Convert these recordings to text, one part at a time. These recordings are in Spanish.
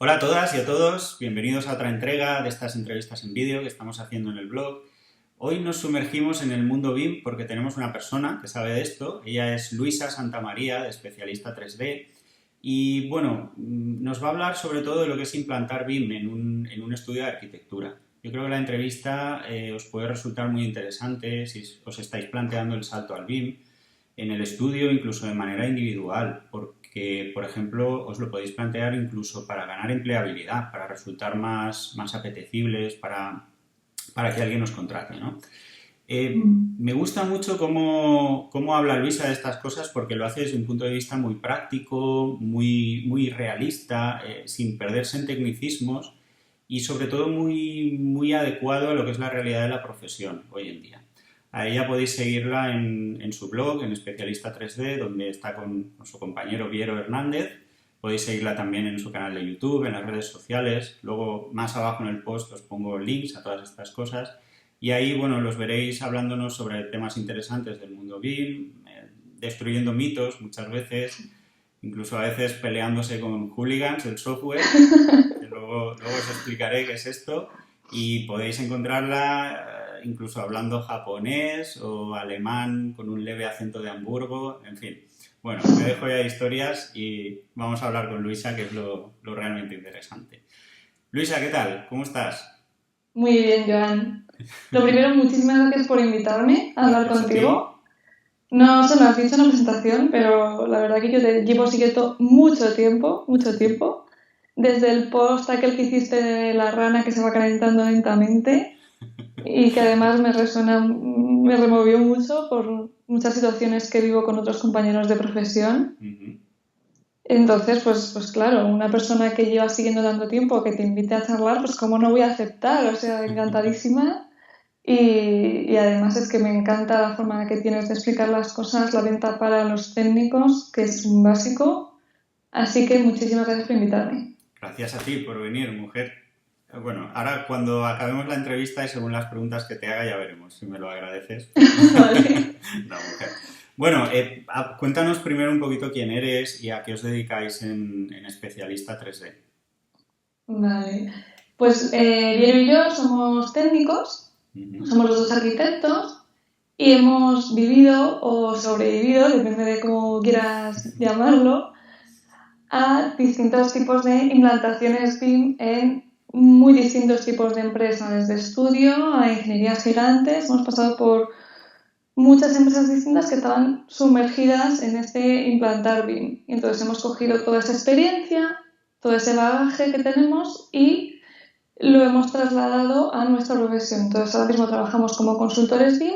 Hola a todas y a todos, bienvenidos a otra entrega de estas entrevistas en vídeo que estamos haciendo en el blog. Hoy nos sumergimos en el mundo BIM porque tenemos una persona que sabe de esto. Ella es Luisa Santamaría, de Especialista 3D. Y bueno, nos va a hablar sobre todo de lo que es implantar BIM en un estudio de arquitectura. Yo creo que la entrevista os puede resultar muy interesante si os estáis planteando el salto al BIM en el estudio, incluso de manera individual, porque, por ejemplo, os lo podéis plantear incluso para ganar empleabilidad, para resultar más apetecibles, para que alguien os contrate, ¿no? Me gusta mucho cómo habla Luisa de estas cosas porque lo hace desde un punto de vista muy práctico, muy realista, sin perderse en tecnicismos y sobre todo muy adecuado a lo que es la realidad de la profesión hoy en día. A ella podéis seguirla en su blog, en Especialista 3D, donde está con su compañero Piero Hernández. Podéis seguirla también en su canal de YouTube, en las redes sociales. Luego, más abajo en el post os pongo links a todas estas cosas. Y ahí, bueno, los veréis hablándonos sobre temas interesantes del mundo BIM, destruyendo mitos muchas veces, incluso a veces peleándose con hooligans del software, que luego os explicaré qué es esto. Y podéis encontrarla incluso hablando japonés o alemán con un leve acento de Hamburgo, en fin. Bueno, me dejo ya de historias y vamos a hablar con Luisa, que es lo realmente interesante. Luisa, ¿qué tal? ¿Cómo estás? Muy bien, Joan. Lo primero, muchísimas gracias por invitarme a hablar Gracias a ti. contigo. No se lo has dicho en la presentación, pero la verdad que yo te llevo siguiendo mucho tiempo. Desde el post aquel que hiciste de la rana que se va calentando lentamente y que además me removió mucho por muchas situaciones que vivo con otros compañeros de profesión. Uh-huh. Entonces, pues claro, una persona que lleva siguiendo tanto tiempo que te invite a charlar, pues cómo no voy a aceptar, o sea, encantadísima. Y además es que me encanta la forma que tienes de explicar las cosas, la venta para los técnicos, que es un básico. Así que muchísimas gracias por invitarme. Gracias a ti por venir, mujer. Bueno, ahora cuando acabemos la entrevista y según las preguntas que te haga ya veremos si me lo agradeces. Vale. No, mujer. Bueno, cuéntanos primero un poquito quién eres y a qué os dedicáis en Especialista 3D. Vale. Pues Diego y yo somos técnicos, Uh-huh. somos los dos arquitectos y hemos vivido o sobrevivido, depende de cómo quieras llamarlo, a distintos tipos de implantaciones BIM en muy distintos tipos de empresas, desde estudio a ingenierías gigantes. Hemos pasado por muchas empresas distintas que estaban sumergidas en este implantar BIM. Y entonces hemos cogido toda esa experiencia, todo ese bagaje que tenemos y lo hemos trasladado a nuestra profesión. Entonces ahora mismo trabajamos como consultores BIM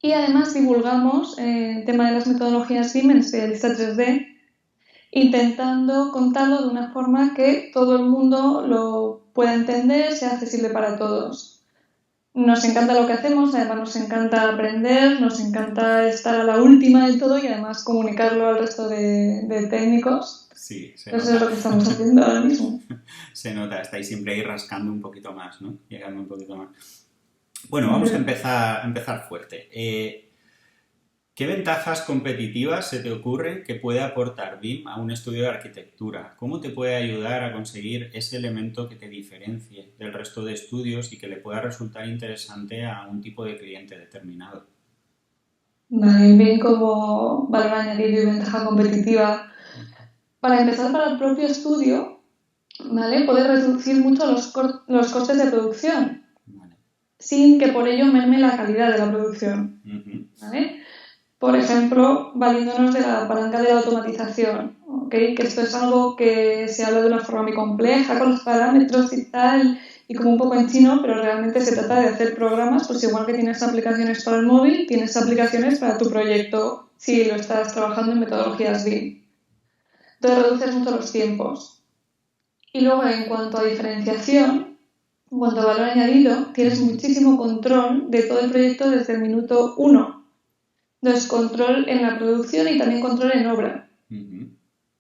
y además divulgamos el tema de las metodologías BIM en Especialista 3D, intentando contarlo de una forma que todo el mundo lo pueda entender, sea accesible para todos. Nos encanta lo que hacemos, además nos encanta aprender, nos encanta estar a la última del todo y además comunicarlo al resto de técnicos. Sí, se Eso es nota. lo que estamos haciendo ahora mismo. Se nota, estáis siempre ahí rascando un poquito más, ¿no? Llegando un poquito más. Bueno, vamos a empezar fuerte. ¿Qué ventajas competitivas se te ocurre que puede aportar BIM a un estudio de arquitectura? ¿Cómo te puede ayudar a conseguir ese elemento que te diferencie del resto de estudios y que le pueda resultar interesante a un tipo de cliente determinado? Vale, bien como valor añadido y ventaja competitiva. Para empezar, para el propio estudio, ¿vale? Puede reducir mucho los costes de producción, Vale. sin que por ello merme la calidad de la producción, Uh-huh. ¿vale? Por ejemplo, valiéndonos de la palanca de la automatización, ¿okay? Que esto es algo que se habla de una forma muy compleja, con los parámetros y tal, y como un poco en chino, pero realmente se trata de hacer programas, pues igual que tienes aplicaciones para el móvil, tienes aplicaciones para tu proyecto, si lo estás trabajando en metodologías BIM. Entonces reduces mucho los tiempos. Y luego, en cuanto a diferenciación, en cuanto a valor añadido, tienes muchísimo control de todo el proyecto desde el minuto 1. Entonces, control en la producción y también control en obra. Uh-huh.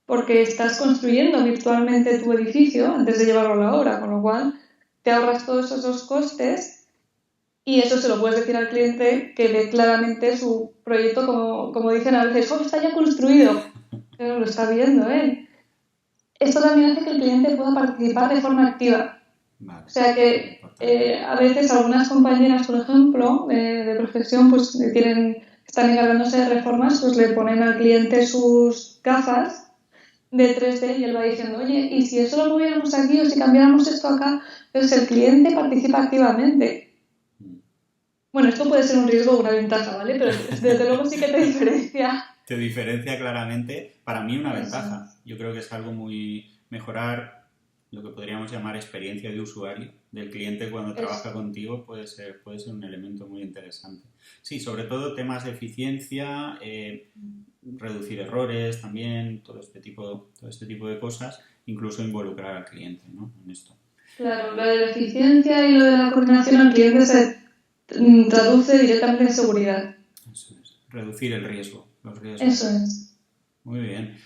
Porque estás construyendo virtualmente tu edificio antes de llevarlo a la obra, con lo cual te ahorras todos esos costes y eso se lo puedes decir al cliente que ve claramente su proyecto, como dicen a veces, ¡oh, está ya construido! Pero lo está viendo él. esto también hace que el cliente pueda participar de forma activa. Vale. O sea que a veces algunas compañeras, por ejemplo, de profesión, pues están encargándose de reformas, pues le ponen al cliente sus gafas de 3D y él va diciendo, oye, ¿y si eso lo moviéramos aquí o si cambiáramos esto acá? Entonces el cliente participa activamente. Bueno, esto puede ser un riesgo o una ventaja, ¿vale? Pero desde luego sí que te diferencia. Te diferencia claramente, para mí una ventaja. Yo creo que es algo muy mejorar lo que podríamos llamar experiencia de usuario del cliente cuando trabaja contigo puede ser un elemento muy interesante. Sí, sobre todo temas de eficiencia, reducir errores también, todo este tipo de cosas, incluso involucrar al cliente, ¿no? En esto. Claro, lo de la eficiencia y lo de la coordinación al cliente se traduce directamente en seguridad. Eso es. Reducir el riesgo, los riesgos. Eso es. Muy bien.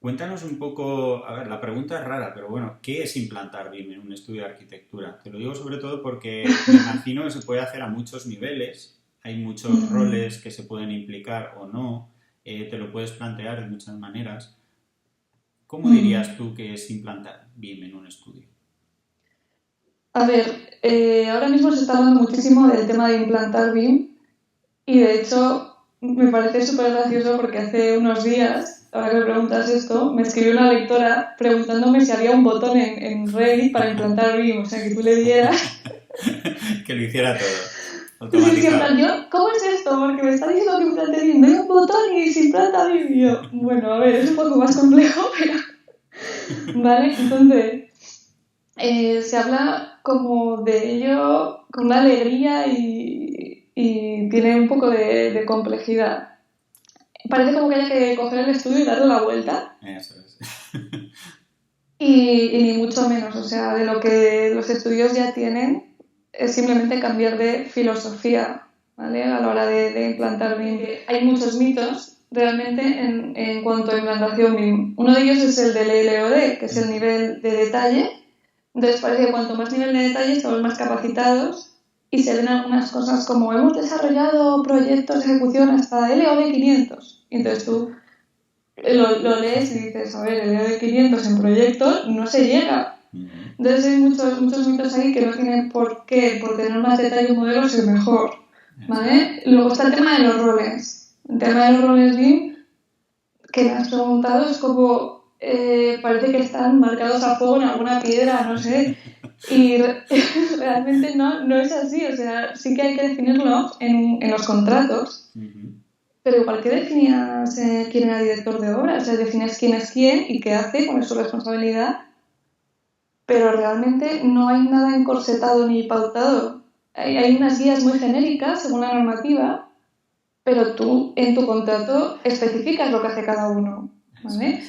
Cuéntanos un poco, a ver, la pregunta es rara, pero bueno, ¿qué es implantar BIM en un estudio de arquitectura? Te lo digo sobre todo porque me imagino que se puede hacer a muchos niveles, hay muchos roles que se pueden implicar o no, te lo puedes plantear de muchas maneras. ¿Cómo dirías tú que es implantar BIM en un estudio? A ver, ahora mismo se está hablando muchísimo del tema de implantar BIM y de hecho me parece súper gracioso porque hace unos días, ahora que me preguntas esto, me escribió una lectora preguntándome si había un botón en Reddit para implantar BIM, o sea, que tú le dieras... Que lo hiciera todo, automatizado. automatizado. Yo, ¿cómo es esto? Porque me está diciendo que implante BIM, doy un botón y se implanta BIM. Y yo, bueno, a ver, es un poco más complejo, pero... Vale, entonces, se habla como de ello con una alegría y tiene un poco de complejidad. Parece como que haya que coger el estudio y darle la vuelta. Eso es. Y ni mucho menos, o sea, de lo que los estudios ya tienen es simplemente cambiar de filosofía, ¿vale? A la hora de implantar BIM. Hay muchos mitos realmente en cuanto a implantación BIM. Uno de ellos es el del LOD, que es el nivel de detalle. Entonces parece que cuanto más nivel de detalle estamos más capacitados y se ven algunas cosas como hemos desarrollado proyectos de ejecución hasta LOD 500. Y entonces tú lo lees y dices, a ver, el LOD 500 en proyectos no se llega. Entonces hay muchos mitos ahí que no tienen por qué, por tener más detalle un modelo, ser mejor, ¿vale? Luego está el tema de los roles. El tema de los roles BIM, que me has preguntado, es como, parece que están marcados a fuego en alguna piedra, no sé, y realmente no es así, o sea, sí que hay que definirlo en los contratos, pero igual que definías quién era director de obra, o sea, defines quién es quién y qué hace, cuál es su responsabilidad, pero realmente no hay nada encorsetado ni pautado. Hay unas guías muy genéricas según la normativa, pero tú en tu contrato especificas lo que hace cada uno, ¿vale?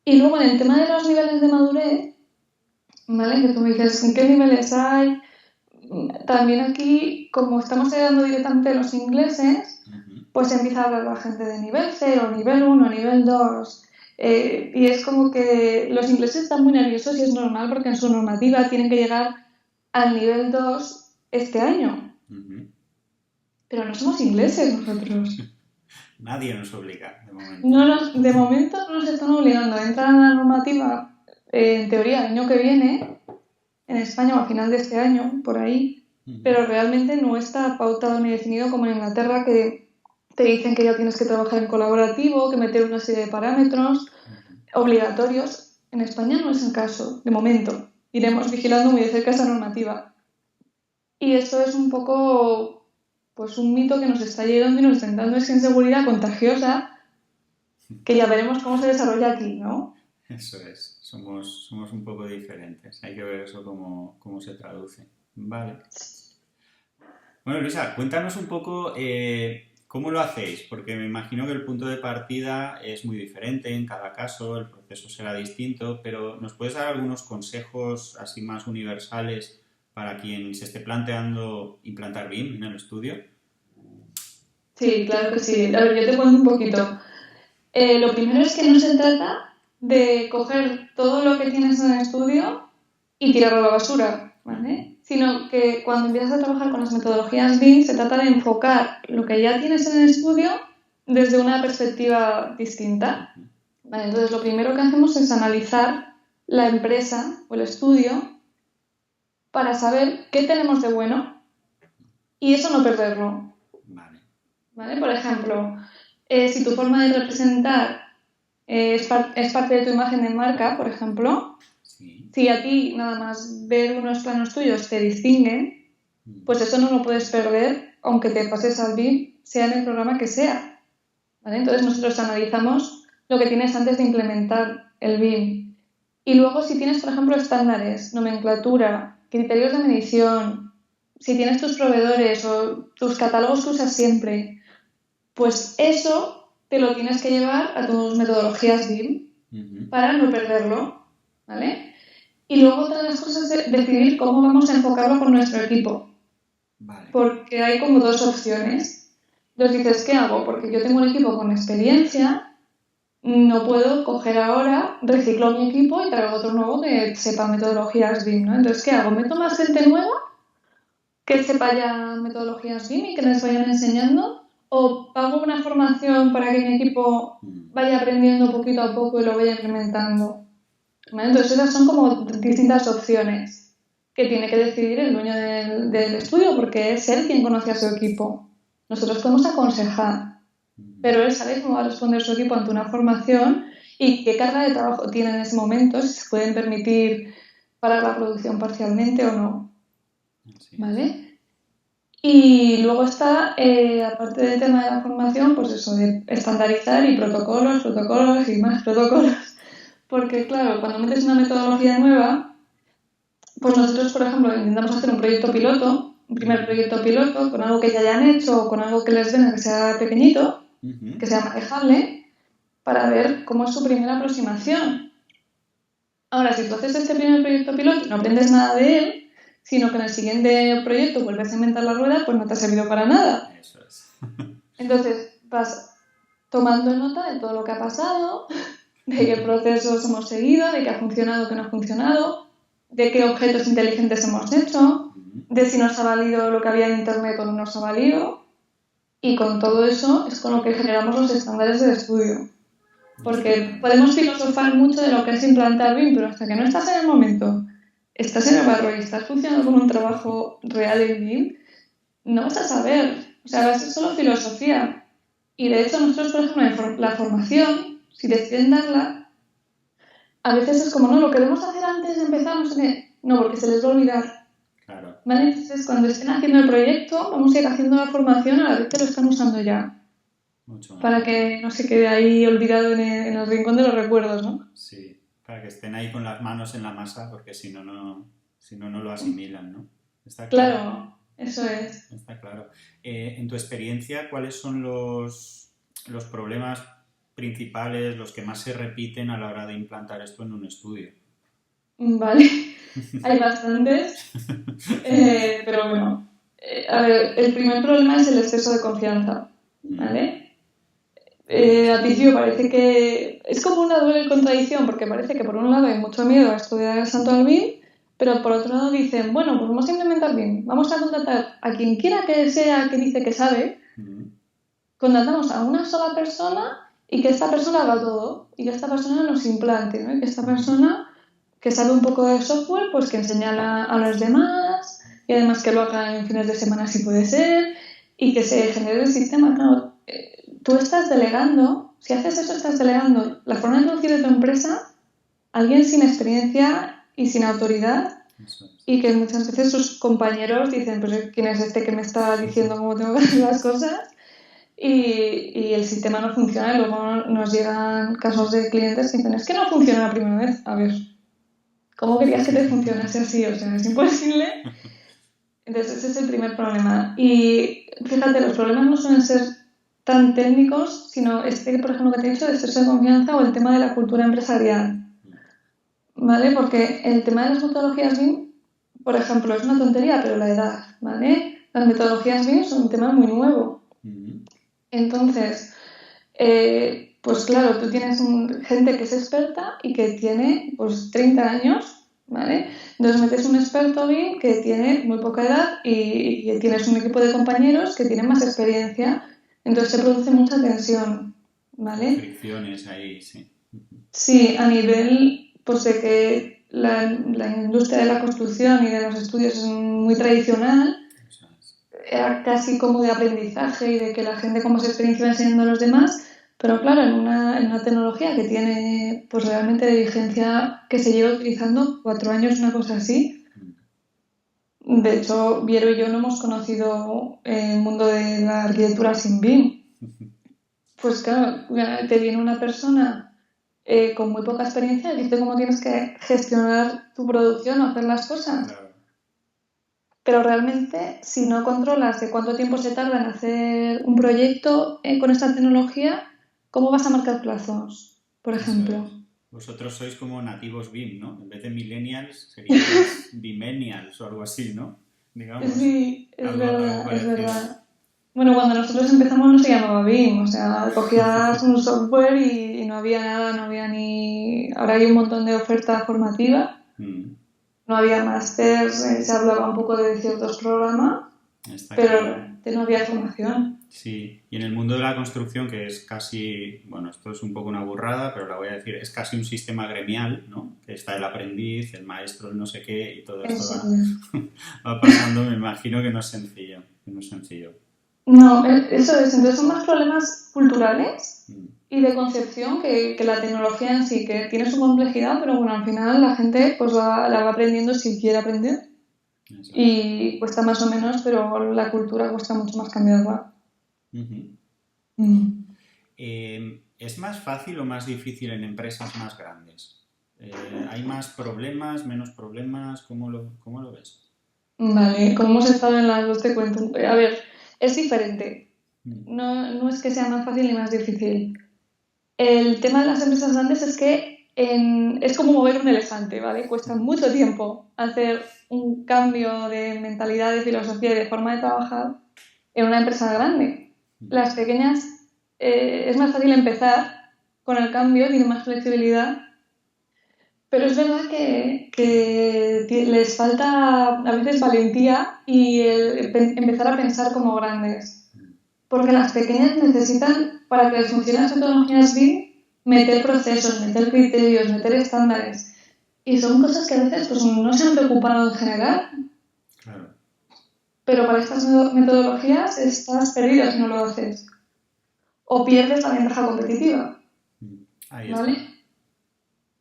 Y luego en el tema de los niveles de madurez, ¿vale? Que tú me dices, ¿en qué niveles hay? También aquí, como estamos heredando directamente los ingleses, pues empieza a hablar la gente de nivel 0, nivel 1, nivel 2... y es como que los ingleses están muy nerviosos y es normal porque en su normativa tienen que llegar al nivel 2 este año. Pero no somos ingleses nosotros. Nadie nos obliga, de momento. De momento no nos están obligando. Entra en la normativa, en teoría, el año que viene, en España o al final de este año, por ahí, pero realmente no está pautado ni definido como en Inglaterra, que te dicen que ya tienes que trabajar en colaborativo, que meter una serie de parámetros obligatorios. En España no es el caso, de momento. Iremos vigilando muy de cerca esa normativa. Y esto es un poco, pues, un mito que nos está llegando y nos está dando esa inseguridad contagiosa que ya veremos cómo se desarrolla aquí, ¿no? Eso es. Somos un poco diferentes. Hay que ver eso cómo se traduce. Vale. Bueno, Luisa, cuéntanos un poco cómo lo hacéis, porque me imagino que el punto de partida es muy diferente en cada caso, el proceso será distinto, pero ¿nos puedes dar algunos consejos así más universales para quien se esté planteando implantar BIM en el estudio? Sí, claro que sí. A ver, yo te cuento un poquito. Lo primero es que no se trata de coger todo lo que tienes en el estudio y tirarlo a la basura, ¿vale? Sino que cuando empiezas a trabajar con las metodologías BIM se trata de enfocar lo que ya tienes en el estudio desde una perspectiva distinta, Vale, entonces lo primero que hacemos es analizar la empresa o el estudio para saber qué tenemos de bueno y eso no perderlo. Vale. ¿Vale? Por ejemplo, si tu forma de representar es parte de tu imagen de marca, por ejemplo, Sí. si a ti nada más ver unos planos tuyos te distinguen, pues eso no lo puedes perder, aunque te pases al BIM, sea en el programa que sea. ¿Vale? Entonces nosotros analizamos lo que tienes antes de implementar el BIM. Y luego si tienes, por ejemplo, estándares, nomenclatura, criterios de medición, si tienes tus proveedores o tus catálogos que usas siempre, pues eso te lo tienes que llevar a tus metodologías BIM para no perderlo, ¿vale? Y luego otra de las cosas es decidir cómo vamos a enfocarlo con nuestro equipo. Vale. Porque hay como dos opciones. Entonces dices, ¿qué hago? Porque yo tengo un equipo con experiencia, no puedo coger ahora, reciclo mi equipo y traigo otro nuevo que sepa metodologías BIM, ¿no? Entonces, ¿qué hago? ¿Meto más gente nueva que sepa ya metodologías BIM y que les vayan enseñando? ¿O pago una formación para que mi equipo vaya aprendiendo poquito a poco y lo vaya implementando? ¿Vale? Entonces, esas son como distintas opciones que tiene que decidir el dueño del estudio, porque es él quien conoce a su equipo. Nosotros podemos aconsejar, pero él sabe cómo va a responder su equipo ante una formación y qué carga de trabajo tiene en ese momento, si se pueden permitir parar la producción parcialmente o no. ¿Vale? Y luego está, aparte del tema de la formación, pues eso, de estandarizar y protocolos y más protocolos. Porque, claro, cuando metes una metodología nueva, pues nosotros, por ejemplo, intentamos hacer un proyecto piloto, un primer proyecto piloto, con algo que ya hayan hecho o con algo que les den que sea pequeñito, que sea manejable, para ver cómo es su primera aproximación. Ahora, si tú haces este primer proyecto piloto y no aprendes nada de él, sino que en el siguiente proyecto vuelves a inventar la rueda, pues no te ha servido para nada. Eso es. Entonces, vas tomando nota de todo lo que ha pasado, de qué procesos hemos seguido, de qué ha funcionado, qué no ha funcionado, de qué objetos inteligentes hemos hecho, de si nos ha valido lo que había en Internet o no nos ha valido. Y con todo eso es con lo que generamos los estándares del estudio. Porque podemos filosofar mucho de lo que es implantar BIM, pero hasta que no estás en el momento, estás en el barro y estás funcionando con un trabajo real en BIM, no vas a saber. O sea, va a ser solo filosofía. Y de hecho nosotros, por ejemplo, la formación, si deciden darla, a veces es como, no, lo queremos hacer antes de empezar, no sé qué. No, porque se les va a olvidar. Claro. ¿Vale? Entonces, cuando estén haciendo el proyecto, vamos a ir haciendo la formación a la vez que lo están usando ya. Mucho Para que no se quede ahí olvidado en el rincón de los recuerdos, ¿no? Sí, para que estén ahí con las manos en la masa, porque si no, no lo asimilan, ¿no? Está claro. Claro, eso es. Está claro. En tu experiencia, ¿cuáles son los problemas principales, los que más se repiten a la hora de implantar esto en un estudio? Vale, hay bastantes, pero bueno. A ver, el primer problema es el exceso de confianza, ¿vale? Al principio parece que es como una doble contradicción, porque parece que por un lado hay mucho miedo a estudiar el santo al BIM, pero por otro lado dicen, bueno, pues vamos a implementar BIM, vamos a contratar a quien quiera que sea que dice que sabe, contratamos a una sola persona y que esta persona haga todo, y que esta persona nos implante, ¿no? Y que esta persona que sabe un poco de software, pues que enseña a los demás, y además que lo haga en fines de semana si puede ser, y que se genere el sistema. Claro, tú estás delegando, si haces eso estás delegando la forma de producir de tu empresa a alguien sin experiencia y sin autoridad, y que muchas veces sus compañeros dicen, pues ¿quién es este que me está diciendo cómo tengo que hacer las cosas? Y el sistema no funciona, y luego nos llegan casos de clientes que dicen, es que no funciona la primera vez. A ver, ¿cómo querías que te funcionase así? O sea, es imposible. Entonces ese es el primer problema. Y fíjate, los problemas no suelen ser tan técnicos, sino por ejemplo, que te he dicho, de exceso de confianza o el tema de la cultura empresarial. ¿Vale? Porque el tema de las metodologías BIM, por ejemplo, es una tontería, pero la edad, ¿vale? Las metodologías BIM son un tema muy nuevo. Entonces, pues claro, tú tienes gente que es experta y que tiene pues 30 años, ¿vale? Entonces metes un experto BIM que tiene muy poca edad y tienes un equipo de compañeros que tienen más experiencia, entonces se produce mucha tensión, ¿vale? Fricciones ahí, sí. Sí, a nivel, pues de que la industria de la construcción y de los estudios es muy tradicional, Eso es. era casi como de aprendizaje y de que la gente como esa experiencia iba enseñando a los demás, pero claro, en una tecnología que tiene pues realmente de vigencia que se lleva utilizando 4 años, una cosa así. De hecho, Viero y yo no hemos conocido el mundo de la arquitectura sin BIM. Pues claro, te viene una persona con muy poca experiencia y dice cómo tienes que gestionar tu producción o hacer las cosas. Claro. Pero realmente, si no controlas de cuánto tiempo se tarda en hacer un proyecto con esta tecnología, ¿cómo vas a marcar plazos, por Eso ejemplo? es. Vosotros sois como nativos BIM, ¿no? En vez de millennials seríais bimenials o algo así, ¿no? Digamos, Sí, es algo verdad, es parecido. verdad. Bueno, cuando nosotros empezamos no se llamaba BIM, o sea, cogías un software y no había nada, no había ni... Ahora hay un montón de oferta formativa, Mm, no había másters, se hablaba un poco de ciertos programas, está pero claro. realmente no había formación. Sí, y en el mundo de la construcción, que es casi, bueno, esto es un poco una burrada, pero la voy a decir, es casi un sistema gremial, ¿no? Que está el aprendiz, el maestro, el no sé qué, y todo esto Eso va, es. va pasando, me imagino que no es sencillo, que no es sencillo. No, eso es. Entonces son más problemas culturales Mm, y de concepción que la tecnología en sí, que tiene su complejidad, pero bueno, al final la gente pues la va aprendiendo si quiere aprender eso es. y cuesta más o menos, pero la cultura cuesta mucho más cambiarla. Ujú. Mm. ¿Es más fácil o más difícil en empresas más grandes? ¿Hay más problemas, menos problemas? Cómo lo ves? Vale, como hemos estado en las dos, te cuento. A ver, es diferente. Mm, No es que sea más fácil ni más difícil. El tema de las empresas grandes es que es como mover un elefante, ¿vale? Cuesta mucho tiempo hacer un cambio de mentalidad, de filosofía y de forma de trabajar en una empresa grande. mm, Las pequeñas es más fácil empezar con el cambio, tienen más flexibilidad, pero es verdad que les falta a veces valentía y empezar a pensar como grandes. Porque las pequeñas necesitan, para que les funcionen las metodologías BIM, meter procesos, meter criterios, meter estándares. Y son cosas que a veces pues, no se han preocupado en general, claro. pero para estas metodologías estás perdido si no lo haces. O pierdes la ventaja competitiva, Mm, ahí ¿vale? está.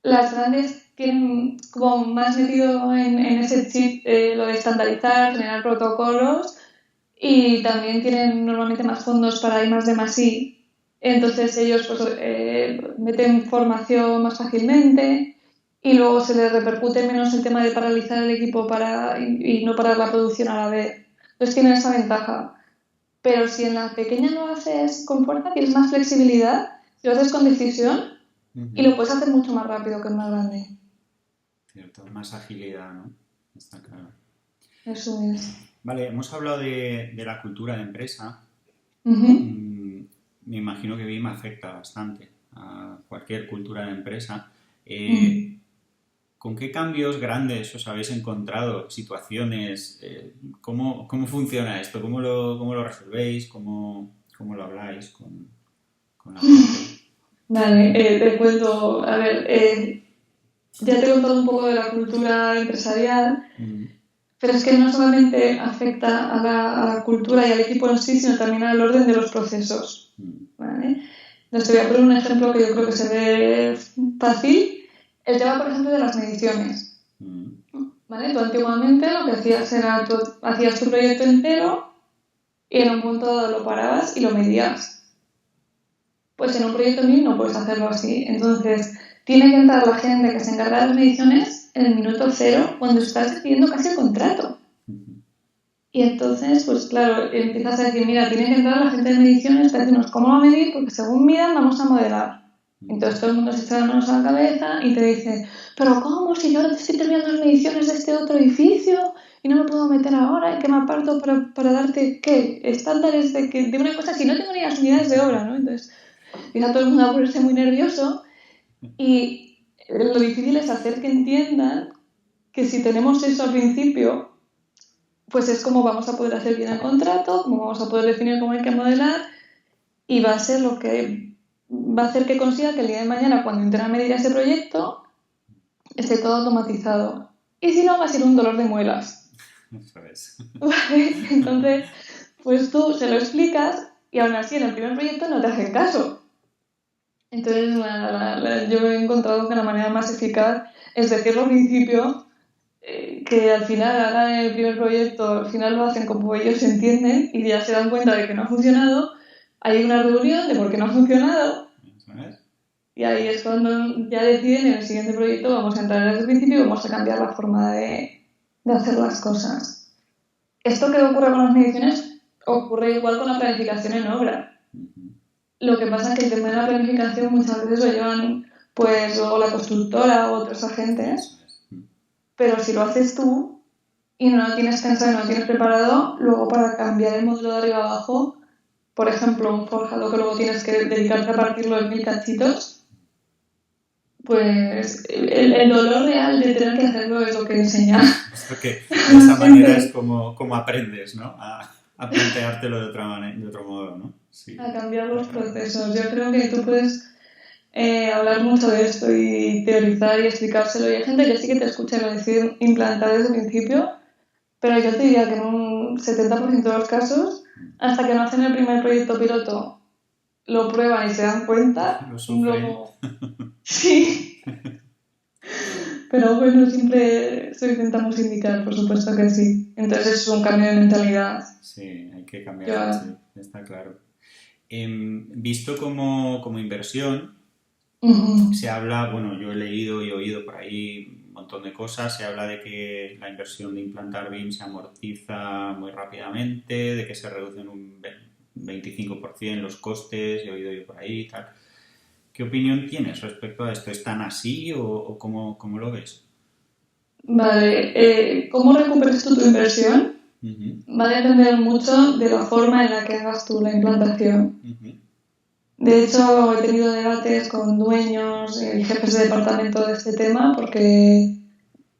Las grandes tienen como más metido en ese chip lo de estandarizar, generar protocolos y también tienen normalmente más fondos para I más D más I. Entonces ellos pues, meten formación más fácilmente y luego se les repercute menos el tema de paralizar el equipo y no parar la producción a la vez. Entonces tienen esa ventaja. Pero si en la pequeña lo haces con fuerza, tienes más flexibilidad, si lo haces con decisión y Ujú. lo puedes hacer mucho más rápido que en una grande. Cierto, más agilidad, ¿no? Está claro. Eso es. Vale, hemos hablado de la cultura de empresa. Ujú. Mm, me imagino que BIM afecta bastante a cualquier cultura de empresa. Eh, Mm. ¿Con qué cambios grandes os habéis encontrado? ¿Situaciones? ¿Cómo funciona esto? ¿Cómo lo resolvéis? ¿Cómo lo habláis con la gente? Vale, te cuento, a ver, ya te he contado un poco de la cultura empresarial, Mm, pero es que no solamente afecta a la cultura y al equipo en sí, sino también al orden de los procesos. mm, ¿Vale? Entonces te voy a poner un ejemplo que yo creo que se ve fácil. El tema, por ejemplo, de las mediciones. mm, ¿Vale? Tú antiguamente lo que hacías era, tú hacías tu proyecto entero y en un punto dado lo parabas y lo medías. Pues en un proyecto MIM no puedes hacerlo así. Entonces, tiene que entrar la gente que se encarga de las mediciones en el minuto cero cuando estás decidiendo casi el contrato. mm, Y entonces, pues claro, empiezas a decir, mira, tiene que entrar la gente de mediciones para decirnos cómo va a medir, porque según midan vamos a modelar. mm, Entonces todo el mundo se echa las manos a la cabeza y te dice, pero ¿cómo? Si yo ahora te estoy terminando las mediciones de este otro edificio y no me puedo meter ahora, ¿y qué me aparto para darte qué? Estándares de una cosa si no tengo ni las unidades de obra, ¿no? Entonces empieza todo el mundo a ponerse muy nervioso y lo difícil es hacer que entiendan que si tenemos eso al principio, pues es como vamos a poder hacer bien el contrato, como vamos a poder definir cómo hay que modelar y va a ser lo que va a hacer que consiga que el día de mañana, cuando entre a medir ese proyecto, esté todo automatizado. Y si no, va a ser un dolor de muelas. Eso es. ¿Vale? Entonces, pues tú se lo explicas y aún así en el primer proyecto no te hacen caso. Entonces, yo he encontrado que la manera más eficaz es decirlo al principio, que al final hagan el primer proyecto, al final lo hacen como ellos entienden y ya se dan cuenta de que no ha funcionado. Hay una reunión de por qué no ha funcionado Eso es. y ahí es cuando ya deciden en el siguiente proyecto vamos a entrar desde el principio y vamos a cambiar la forma de hacer las cosas. Esto que ocurre con las mediciones ocurre igual con la planificación en obra. Ujú. Lo que pasa es que el tema de la planificación muchas veces lo llevan pues luego la constructora o otros agentes, Eso es. pero si lo haces tú y no lo tienes pensado y no lo tienes preparado, luego para cambiar el modelo de arriba abajo, por ejemplo, un forjado que luego tienes que dedicarte a partirlo en 1000 cachitos, pues el dolor real de tener que hacerlo es lo que enseña Es lo que a de la esa manera es gente como aprendes, ¿no? A planteártelo de otra manera, de otro modo, ¿no? Sí, a cambiar está los claro. procesos. Yo creo que tú puedes hablar mucho de esto y teorizar y explicárselo. Y hay gente que sí que te escucha lo decir implantar desde el principio, pero yo te diría que en un 70% de los casos, hasta que no hacen el primer proyecto piloto, lo prueban y se dan cuenta, Lo sufren. luego sí. Pero bueno, siempre lo intentamos indicar, por supuesto que sí. Entonces es un cambio de mentalidad. Sí, hay que cambiar Yo, el chip, está claro. Visto como inversión, ujú. se habla, bueno, yo he leído y oído por ahí un montón de cosas, se habla de que la inversión de implantar BIM se amortiza muy rápidamente, de que se reducen un 25% los costes, he oído yo por ahí y tal. ¿Qué opinión tienes respecto a esto? ¿Están así o cómo lo ves? Vale, ¿cómo recuperas tú tu inversión? Ujú, Va a depender mucho de la forma en la que hagas tú la implantación. ujú, De hecho, he tenido debates con dueños y jefes de departamento de este tema porque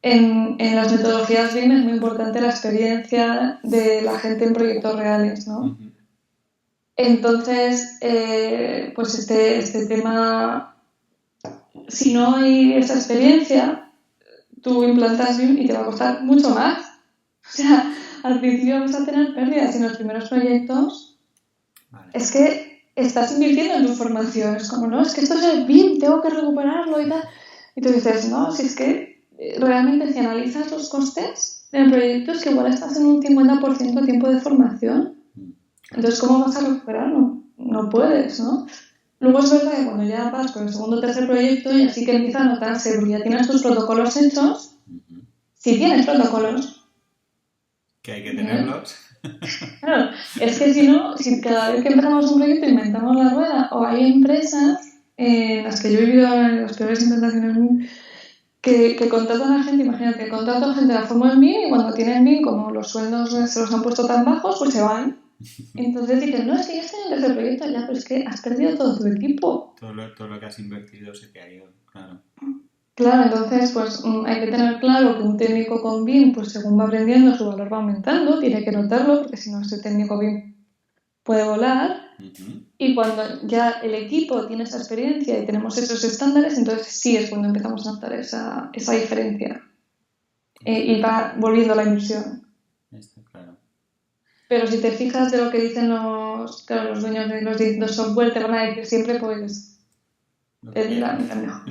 en las metodologías BIM es muy importante la experiencia de la gente en proyectos reales, ¿no? ujú. Entonces, pues este tema, si no hay esa experiencia, tú implantas BIM y te va a costar mucho más. O sea, al principio vas a tener pérdidas y en los primeros proyectos Vale. es que estás invirtiendo en tu formación. Es como, no, es que esto es el BIM, tengo que recuperarlo y tal. Y tú dices, no, si es que realmente si analizas los costes del proyecto es que igual estás en un 50% de tiempo de formación. Claro. Entonces, ¿cómo vas a recuperarlo? No puedes, ¿no? Luego es verdad que cuando ya vas con el segundo o tercer proyecto y así que empieza a notarse, porque ya tienes tus protocolos hechos, Ujú. si tienes protocolos, Que hay que ¿eh? tenerlos. Claro, es que si no, si cada vez que empezamos un proyecto inventamos la rueda, o hay empresas en las que yo he vivido en las peores implantaciones que contratan a gente, imagínate, contratan a gente de la forma en BIM y cuando tienen BIM, como los sueldos se los han puesto tan bajos, pues se van. Entonces dicen, no, es que ya estoy en el tercer proyecto, ya, pero es que has perdido todo tu equipo. Todo lo que has invertido se te ha ido, claro. Claro, entonces pues hay que tener claro que un técnico con BIM, pues según va aprendiendo, su valor va aumentando, tiene que notarlo, porque si no, ese técnico BIM puede volar. Ujú. Y cuando ya el equipo tiene esa experiencia y tenemos esos estándares, entonces sí es cuando empezamos a notar esa diferencia. Está Y va claro, volviendo la inversión. está claro. Pero si te fijas de lo que dicen claro, los dueños de los distintos software, te van a decir siempre, pues, Lo que quieran. la mejor.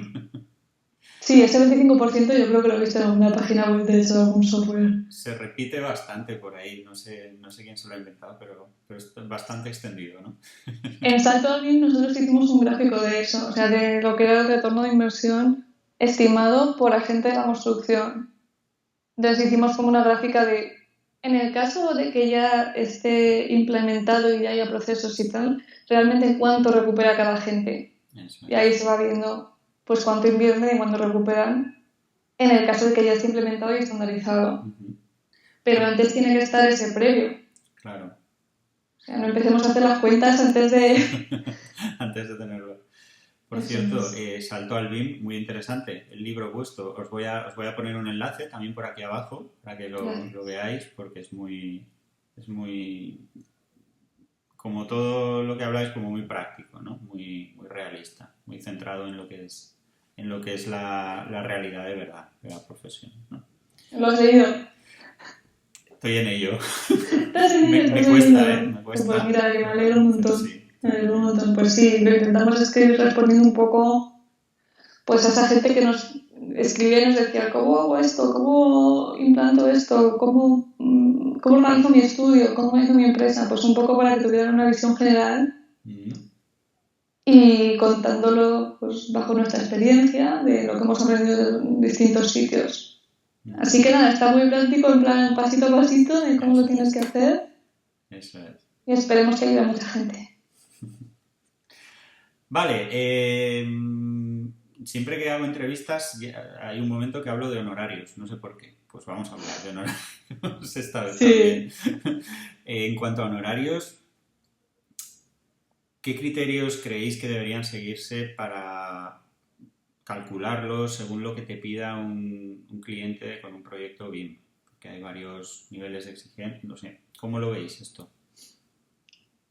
Sí, ese 25% yo creo que lo he visto en alguna página web de eso, algún software. Se repite bastante por ahí, no sé quién se lo ha inventado, pero es bastante extendido, ¿no? En Salto Alvin nosotros hicimos un gráfico de eso, o sea, de lo que era el retorno de inversión estimado por agente de la construcción. Entonces hicimos como una gráfica de, en el caso de que ya esté implementado y ya haya procesos y tal, realmente cuánto recupera cada agente. Eso Y ahí es. se va viendo pues cuánto invierten y cuánto recuperan en el caso de que ya esté implementado y estandarizado. Ujú. Pero antes tiene que estar ese previo. Claro. O sea, no empecemos a hacer las cuentas antes de... Antes de tenerlo. Por Eso cierto, es. Salto al BIM, muy interesante. El libro vuestro, os voy a poner un enlace también por aquí abajo para que lo Gracias. veáis porque es muy como todo lo que habláis, como muy práctico, ¿no? Muy realista, muy centrado en lo que es la realidad de verdad de la profesión, ¿no? ¿Lo has leído? Estoy en ello. ¿Estás en ello? Me ¿Estás cuesta, leyendo? Me Pues cuesta. mira, que me alegro un Pero montón. sí. Me alegro un montón. Pues sí, lo intentamos escribir respondiendo un poco pues a esa gente que nos escribía y nos decía, ¿cómo hago esto? ¿Cómo implanto esto? ¿Cómo organizo mi estudio? ¿Cómo organizo mi empresa? Pues un poco para que tuvieran una visión general y contándolo pues, bajo nuestra experiencia de lo que hemos aprendido de distintos sitios. Así que nada, está muy práctico, en plan pasito a pasito de cómo lo tienes que hacer. Eso es. Y esperemos que ayude a mucha gente. Vale, siempre que hago entrevistas hay un momento que hablo de honorarios, no sé por qué. Pues vamos a hablar de honorarios esta vez también. En cuanto a honorarios, ¿qué criterios creéis que deberían seguirse para calcularlos según lo que te pida un cliente con un proyecto BIM? Porque hay varios niveles de exigencia, no sé. ¿Cómo lo veis esto?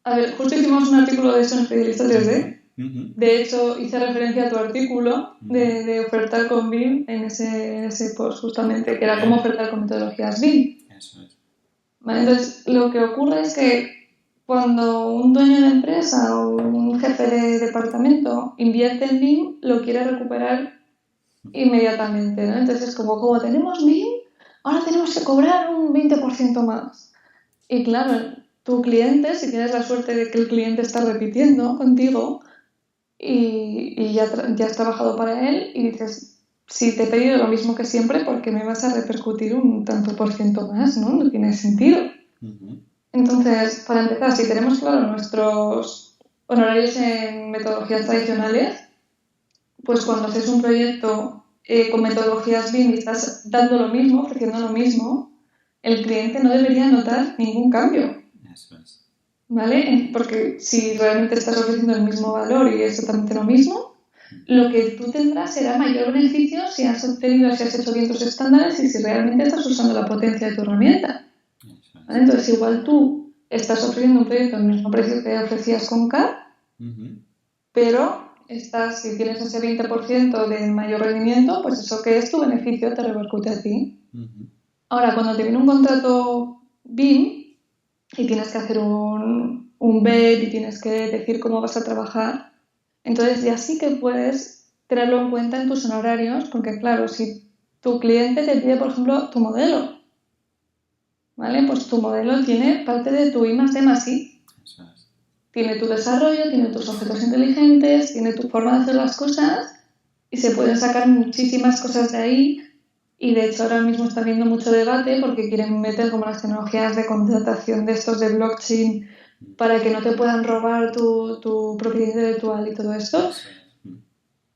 A ver, justo hicimos un artículo de eso en Especialista 3D. De hecho, hice referencia a tu artículo de ofertar con BIM en ese post, justamente, que era cómo ofertar con metodologías BIM. Eso es. ¿Vale? Entonces, lo que ocurre es que cuando un dueño de empresa o un jefe de departamento invierte en BIM, lo quiere recuperar inmediatamente, ¿no? Entonces, como tenemos BIM, ahora tenemos que cobrar un 20% más. Y claro, tu cliente, si tienes la suerte de que el cliente está repitiendo contigo y ya has trabajado para él y dices, si te he pedido lo mismo que siempre, ¿por qué me vas a repercutir un tanto por ciento más? No tiene sentido. Entonces, para empezar, si tenemos claro nuestros honorarios en metodologías tradicionales, pues cuando haces un proyecto con metodologías BIM y estás dando lo mismo, ofreciendo lo mismo, el cliente no debería notar ningún cambio. Eso es. ¿Vale? Porque si realmente estás ofreciendo el mismo valor y es exactamente lo mismo, lo que tú tendrás será mayor beneficio si has obtenido, si has hecho bien tus estándares y si realmente estás usando la potencia de tu herramienta. ¿Vale? Entonces, igual tú estás ofreciendo un proyecto al mismo precio que ofrecías con CAD, pero si tienes ese 20% de mayor rendimiento, pues eso que es tu beneficio te repercute a ti. Ahora, cuando te viene un contrato BIM y tienes que hacer un BEP y tienes que decir cómo vas a trabajar, entonces ya sí que puedes tenerlo en cuenta en tus honorarios, porque claro, si tu cliente te pide, por ejemplo, tu modelo, ¿vale? Pues tu modelo tiene parte de tu I+D+I. Tiene tu desarrollo, tiene tus objetos inteligentes, tiene tu forma de hacer las cosas y se pueden sacar muchísimas cosas de ahí. Y de hecho ahora mismo está habiendo mucho debate porque quieren meter como las tecnologías de contratación de estos de blockchain para que no te puedan robar tu propiedad intelectual y todo esto.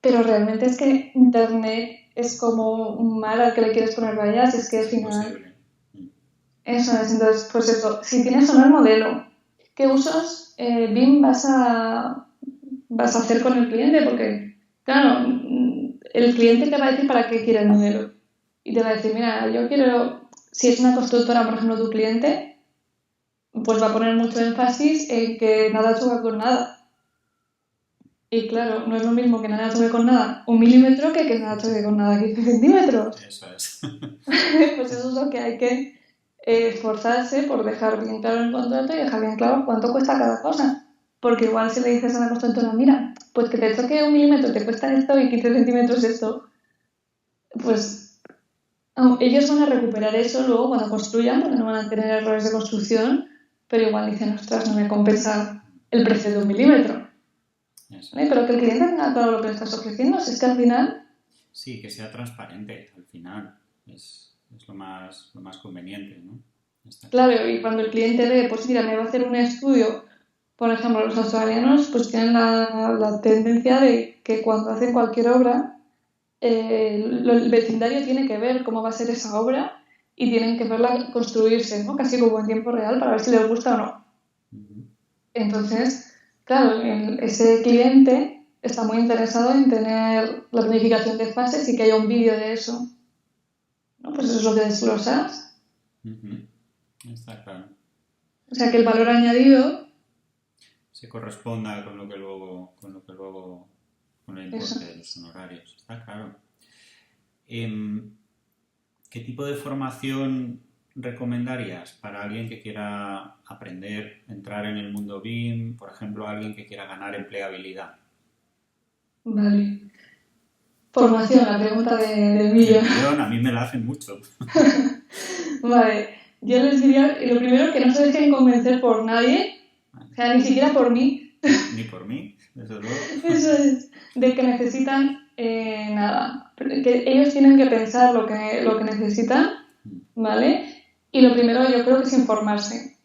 Pero realmente es que Internet es como un mar al que le quieres poner vallas, es que al final... Eso es, entonces, pues eso, si tienes solo el modelo, ¿qué usos BIM vas a hacer con el cliente? Porque, claro, el cliente te va a decir para qué quiere el modelo. Y te va a decir, mira, yo quiero, si es una constructora, por ejemplo, tu cliente, pues va a poner mucho énfasis en que nada choca con nada. Y claro, no es lo mismo que nada choque con nada 1 milímetro que nada choque con nada 15 centímetros. Eso es. Pues eso es lo que hay que esforzarse por dejar bien claro el contrato y dejar bien claro cuánto cuesta cada cosa. Porque igual si le dices a la constructora, mira, pues que te choque 1 milímetro te cuesta esto y 15 centímetros esto, pues ellos van a recuperar eso luego cuando construyan, porque no van a tener errores de construcción, pero igual dicen, ostras, no me compensa el precio de 1 milímetro. Pero que el cliente tenga claro lo que le estás ofreciendo, si es que al final... Sí, que sea transparente al final, es lo más conveniente, ¿no? Claro, y cuando el cliente ve, pues mira, me va a hacer un estudio, por ejemplo, los australianos pues tienen la tendencia de que cuando hacen cualquier obra, el vecindario tiene que ver cómo va a ser esa obra y tienen que verla construirse, ¿no? Casi como en tiempo real para ver si les gusta o no. Entonces, claro, ese cliente está muy interesado en tener la planificación de fases y que haya un vídeo de eso. ¿No? Pues eso es lo que desglosas. Está claro. O sea que el valor añadido se corresponda con lo que luego, con el importe de los honorarios. Está claro. ¿Qué tipo de formación recomendarías para alguien que quiera aprender, entrar en el mundo BIM, por ejemplo, alguien que quiera ganar empleabilidad? Vale. Formación, la pregunta del millón. A mí me la hacen mucho. Vale, yo les diría, lo primero, que no se dejen convencer por nadie, o sea, ni siquiera por mí. Ni por mí, desde luego. Eso es, de que necesitan nada, que ellos tienen que pensar lo que necesitan, ¿vale? Y lo primero yo creo que es informarse.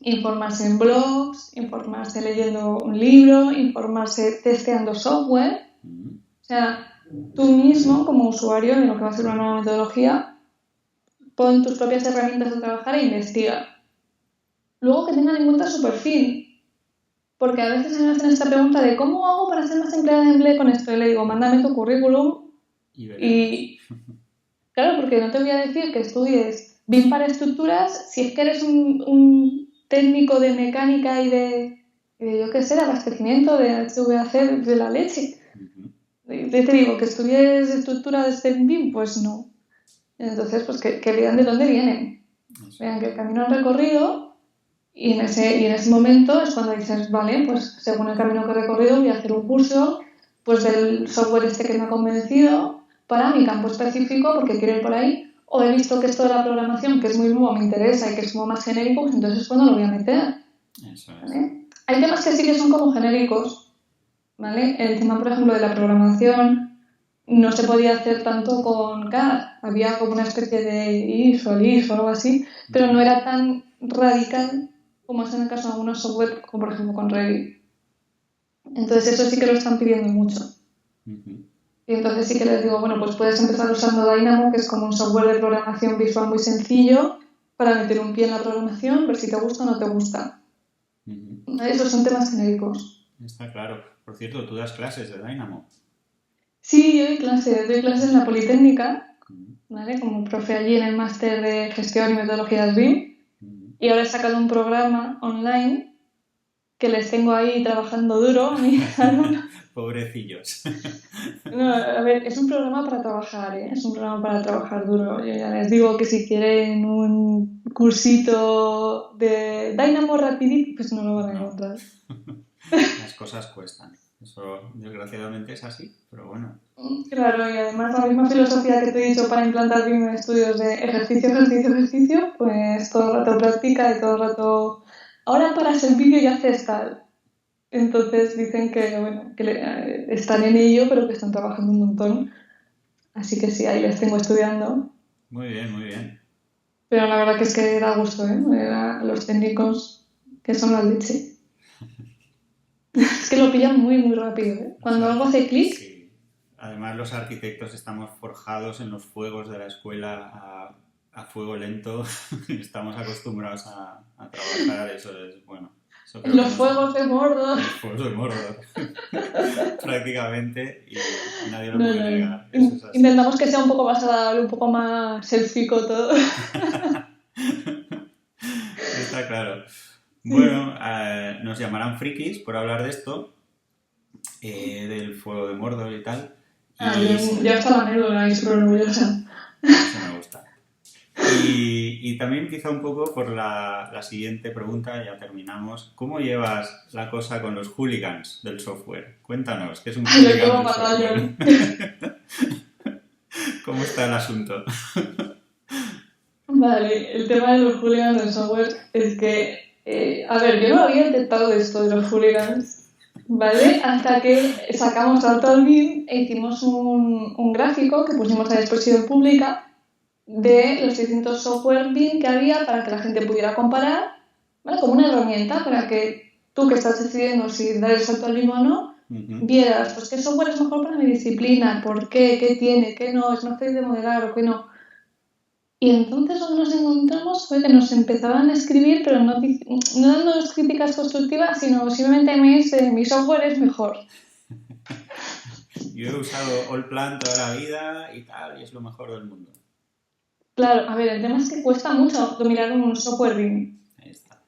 Informarse en blogs, informarse leyendo un libro, informarse testeando software. O sea, tú mismo como usuario de lo que va a ser una nueva metodología, pon tus propias herramientas a trabajar e investiga. Luego que tengan en cuenta su perfil. Porque a veces me hacen esta pregunta de ¿cómo hago para ser más empleada de empleo con esto? Y le digo, mándame tu currículum y claro, porque no te voy a decir que estudies BIM para estructuras si es que eres un técnico de mecánica y de yo qué sé, de abastecimiento, de HVAC, de la leche. Te digo, que estudies estructuras de BIM, pues no. Entonces, pues que vean de dónde vienen. Vean que el camino han recorrido. Y en ese momento es cuando dices, vale, pues según el camino que he recorrido voy a hacer un curso pues del software este que me ha convencido para mi campo específico porque quiero ir por ahí. O he visto que esto de la programación, que es muy nuevo, me interesa y que es como más genérico, pues entonces es cuando lo voy a meter. Eso es. ¿Vale? Hay temas que sí que son como genéricos, ¿vale? El tema, por ejemplo, de la programación no se podía hacer tanto con CAD. Había como una especie de ISO o algo así, pero no era tan radical como es en el caso de algunos software, como por ejemplo con Revit. Entonces eso sí que lo están pidiendo mucho. Y entonces sí que les digo, bueno, pues puedes empezar usando Dynamo, que es como un software de programación visual muy sencillo, para meter un pie en la programación, ver si te gusta o no te gusta. Esos son temas genéricos. Está claro. Por cierto, ¿tú das clases de Dynamo? Sí, yo doy clases en la Politécnica, ¿vale? Como profe allí en el máster de gestión y metodologías BIM. Y ahora he sacado un programa online que les tengo ahí trabajando duro a mis alumnos. Pobrecillos. No, a ver, es un programa para trabajar, ¿eh? Es un programa para trabajar duro. Yo ya les digo que si quieren un cursito de Dynamo rapidito, pues no lo van a encontrar. Las cosas cuestan. Eso desgraciadamente es así, pero bueno. Claro, y además la misma filosofía que te he dicho para implantar BIM en estudios de ejercicio, ejercicio, ejercicio, pues todo el rato práctica y todo el rato, ahora paras el vídeo y haces tal. Entonces dicen que, bueno, que están en ello, pero que están trabajando un montón. Así que sí, ahí les tengo estudiando. Muy bien, muy bien. Pero la verdad que es que da gusto, ¿eh? Los técnicos que son la leche. Es que lo pillan muy, muy rápido, ¿eh? Cuando algo hace clic. Sí. Además, los arquitectos estamos forjados en los fuegos de la escuela a fuego lento. Estamos acostumbrados a trabajar, eso es bueno. Los fuegos de Mordor. Los fuegos de Mordor. Prácticamente, y nadie lo puede negar. Eso es así. Intentamos que sea un poco más agradable, un poco más selfico todo. Está claro. Bueno, nos llamarán frikis por hablar de esto, del fuego de Mordor y tal. Ya está la anécdota, es súper orgullosa. Eso me gusta. Y también quizá un poco por la siguiente pregunta, ya terminamos. ¿Cómo llevas la cosa con los hooligans del software? Cuéntanos, ¿qué es un hooligan del software? ¿Cómo está el asunto? Vale, el tema de los hooligans del software es que, a ver, yo no había detectado esto de los hooligans, ¿vale? Hasta que sacamos salto al BIM e hicimos un gráfico que pusimos a disposición pública de los distintos software BIM que había para que la gente pudiera comparar, ¿vale? Como una herramienta para que tú que estás decidiendo si dar el salto al BIM o no, vieras pues qué software es mejor para mi disciplina, por qué tiene, qué no, es más fácil de modelar o qué no. Y entonces lo que nos encontramos fue que nos empezaban a escribir, pero no dándonos críticas constructivas, sino simplemente mails de mi software es mejor. Yo he usado Allplan toda la vida y tal, y es lo mejor del mundo. Claro, a ver, el tema es que cuesta mucho dominar un software BIM. Ahí está.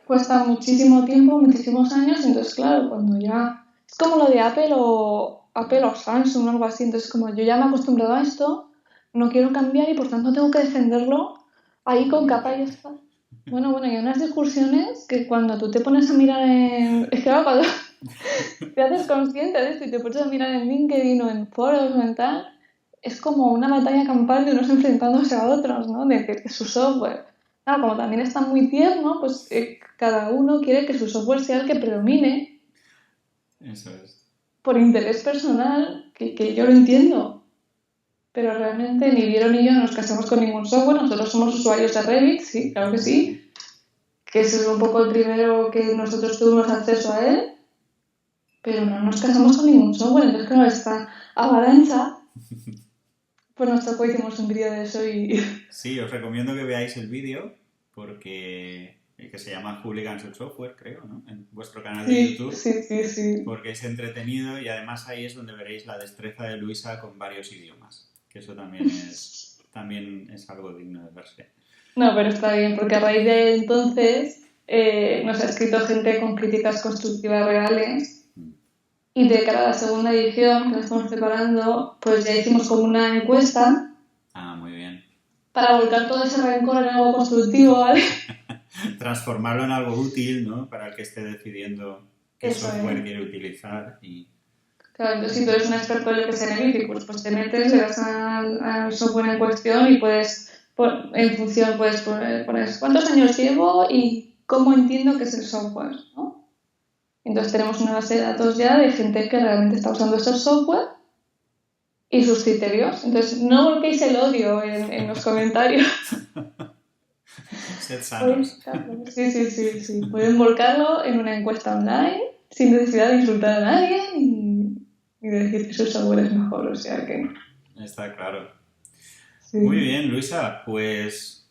cuesta muchísimo tiempo, muchísimos años, entonces claro, cuando ya... Es como lo de Apple o Samsung o algo así, entonces como yo ya me he acostumbrado a esto, no quiero cambiar y por tanto tengo que defenderlo ahí con capa y espada. Bueno, y hay unas discusiones que cuando tú te pones a mirar en... Es que claro, cuando te haces consciente de esto y te pones a mirar en LinkedIn o en foros o en tal, es como una batalla campal de unos enfrentándose a otros, ¿no? De que su software. Claro, como también está muy tierno, pues cada uno quiere que su software sea el que predomine Eso es. por interés personal, que yo lo entiendo. Pero realmente ni Vieron ni yo nos casamos con ningún software, nosotros somos usuarios de Revit, sí, claro que sí, que ese es un poco el primero que nosotros tuvimos acceso a él, pero no nos casamos con ningún software, entonces claro, esta avalancha, pues nos tocó, hicimos un vídeo de eso y... Sí, os recomiendo que veáis el vídeo porque que se llama Hooligans of Software, creo, ¿no? En vuestro canal de Sí, YouTube, sí. porque es entretenido y además ahí es donde veréis la destreza de Luisa con varios idiomas, que eso también es algo digno de verse. No, pero está bien, porque a raíz de entonces nos ha escrito gente con críticas constructivas reales y de cara a la segunda edición que la estamos preparando, pues ya hicimos como una encuesta Ah, muy bien. para volcar todo ese rencor en algo constructivo, ¿vale? Transformarlo en algo útil, ¿no? Para el que esté decidiendo qué Eso software es. quiere utilizar y... Claro, entonces si tú eres un experto en lo que sea en Edific, pues te metes, le das al software en cuestión y puedes, en función, puedes poner cuántos años llevo y cómo entiendo que es el software, ¿no? Entonces tenemos una base de datos ya de gente que realmente está usando estos software y sus criterios. Entonces no volquéis el odio en los comentarios. Sed sanos. Sí. Pueden volcarlo en una encuesta online sin necesidad de insultar a nadie y de decir que su software es mejor, o sea que... Está claro. Sí. Muy bien, Luisa, pues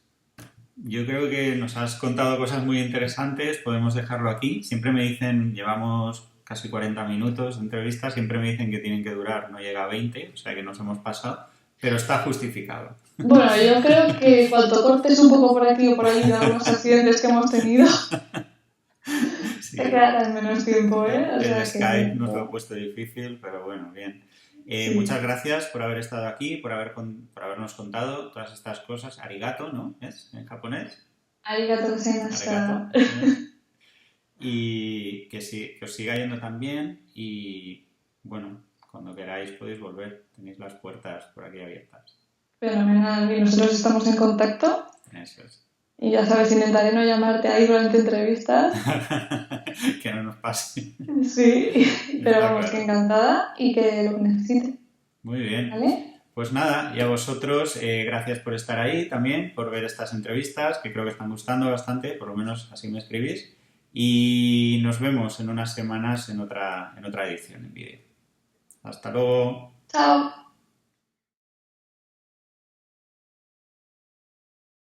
yo creo que nos has contado cosas muy interesantes, podemos dejarlo aquí. Siempre me dicen, llevamos casi 40 minutos de entrevista, siempre me dicen que tienen que durar, no llega a 20, o sea que nos hemos pasado, pero está justificado. Bueno, yo creo que cuanto cortes un poco por aquí o por ahí de algunos accidentes que hemos tenido, Sí, te quedará en menos tiempo, ¿eh? O el sea Skype que... nos lo ha puesto difícil, pero bueno, bien. Sí. Muchas gracias por haber estado aquí, por habernos contado todas estas cosas. Arigato, ¿no? ¿Es en japonés? Arigato gozaimashita. Arigato. Y que os siga yendo tan bien y bueno, cuando queráis podéis volver. Tenéis las puertas por aquí abiertas. Fenomenal. Y nosotros estamos en contacto. Eso es. Y ya sabes, intentaré no llamarte ahí durante entrevistas. Que no nos pase. Sí, pero Está vamos, claro. que encantada y que lo que necesite. Muy bien. ¿Vale? Pues nada, y a vosotros, gracias por estar ahí también, por ver estas entrevistas, que creo que están gustando bastante, por lo menos así me escribís. Y nos vemos en unas semanas en otra edición en vídeo. Hasta luego. Chao.